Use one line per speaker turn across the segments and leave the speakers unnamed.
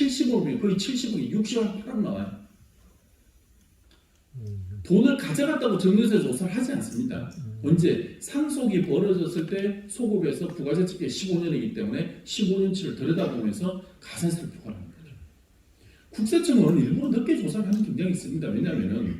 70억이면 거의 70억이 60억 8억 나와요. 돈을 가져갔다고 정유세 조사를 하지 않습니다. 언제 상속이 벌어졌을 때 소급해서 부가가치가 15년이기 때문에 15년치를 들여다보면서 가산세를 부과하는 거죠. 국세청은 일부러 늦게 조사를 하는 경향이 있습니다. 왜냐하면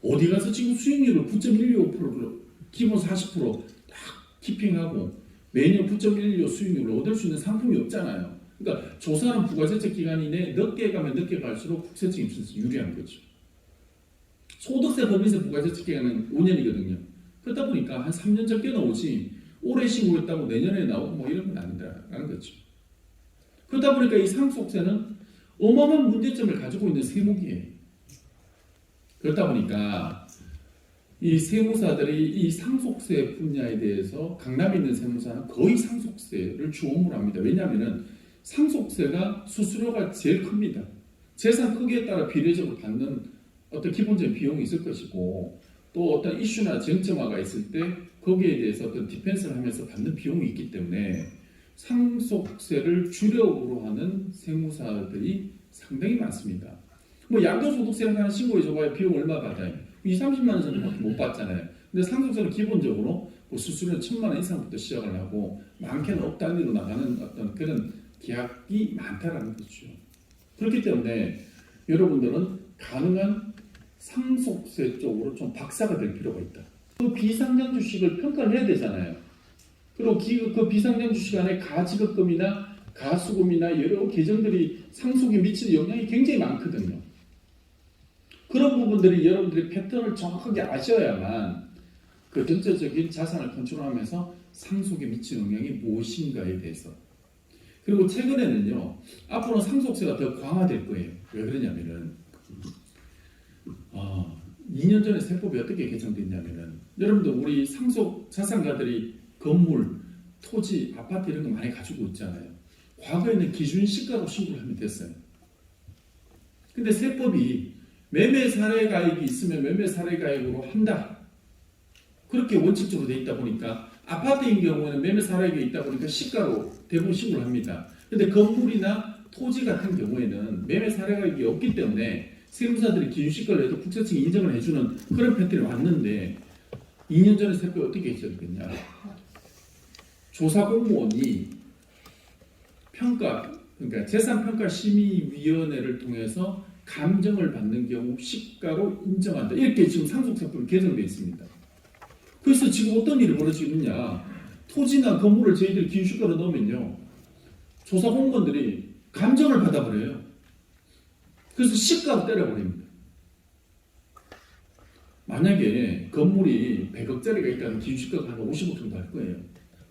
어디 가서 지금 수익률을 9.125%로 기본 40%딱 키핑하고 매년 9.125 수익률을 얻을 수 있는 상품이 없잖아요. 그러니까 조사하는 부가세적 기간이 늦게 가면 늦게 갈수록 국세청 입장에서 유리한 거죠. 소득세, 법인세, 부가세적 기간은 5년이거든요. 그러다 보니까 한 3년 적게 나오지 올해 신고했다고 내년에 나오고 뭐 이런 건 아니다라는 거죠. 그러다 보니까 이 상속세는 어마어마한 문제점을 가지고 있는 세목이에요. 그렇다 보니까 이 세무사들이 이 상속세 분야에 대해서 강남에 있는 세무사는 거의 상속세를 주 업무로 합니다. 왜냐하면 상속세가 수수료가 제일 큽니다. 재산 크기에 따라 비례적으로 받는 어떤 기본적인 비용이 있을 것이고 또 어떤 이슈나 쟁점화가 있을 때 거기에 대해서 어떤 디펜스를 하면서 받는 비용이 있기 때문에 상속세를 주력으로 하는 세무사들이 상당히 많습니다. 뭐 양도소득세는 하나 신고해줘봐야 비용 얼마 받아요? 20-30만 원 정도밖에 못 받잖아요. 근데 상속세는 기본적으로 뭐 수수료 1,000만 원 이상부터 시작을 하고 많게는 억 단위로 나가는 어떤 그런 계약이 많다라는 거죠. 그렇기 때문에 여러분들은 가능한 상속세 쪽으로 좀 박사가 될 필요가 있다. 그 비상장 주식을 평가를 해야 되잖아요. 그리고 그 비상장 주식 안에 가지급금이나 가수금이나 여러 계정들이 상속에 미치는 영향이 굉장히 많거든요. 그런 부분들이 여러분들이 패턴을 정확하게 아셔야만 그 전체적인 자산을 컨트롤하면서 상속에 미치는 영향이 무엇인가에 대해서. 그리고 최근에는요, 앞으로 상속세가 더 강화될 거예요. 왜 그러냐면은 2년 전에 세법이 어떻게 개정됐냐면은 여러분들 우리 상속 자산가들이 건물, 토지, 아파트 이런 거 많이 가지고 있잖아요. 과거에는 기준 시가로 신고를 하면 됐어요. 근데 세법이 매매 사례가액이 있으면 매매 사례가액으로 한다. 그렇게 원칙적으로 돼 있다 보니까 아파트인 경우에는 매매 사례가액이 있다 보니까 시가로 대부분 신고를 합니다. 근데 건물이나 토지 같은 경우에는 매매 사례가액이 없기 때문에 세무사들이 기준시가를 해도 국세청이 인정을 해주는 그런 패턴이 왔는데 2년 전에 세법이 어떻게 했었겠냐. 조사 공무원이 그러니까 재산평가심의위원회를 통해서 감정을 받는 경우 시가로 인정한다. 이렇게 지금 상속세법이 개정되어 있습니다. 그래서 지금 어떤 일이 벌어지느냐. 토지나 건물을 저희들이 기준시가로 넣으면요. 조사 공무원들이 감정을 받아버려요. 그래서 시가로 때려버립니다. 만약에 건물이 100억짜리가 있다면 기준시가가 한 50억 정도 할 거예요.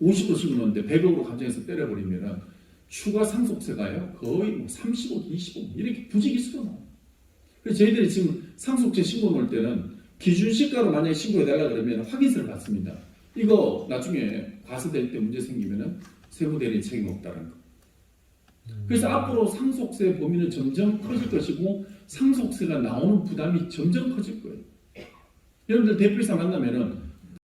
50억씩 넣는데 100억으로 감정해서 때려버리면 추가 상속세가요 거의 뭐 30억, 20억 이렇게 부지기수로 나와요. 그래서 저희들이 지금 상속세 신고 넣을 때는 기준시가로 만약에 신고해달라 그러면 확인서를 받습니다. 이거 나중에 과세될 때 문제 생기면 세무대리인 책임 없다는 거. 그래서 앞으로 상속세 범위는 점점 커질 것이고 상속세가 나오는 부담이 점점 커질 거예요. 여러분들 대표이사 만나면은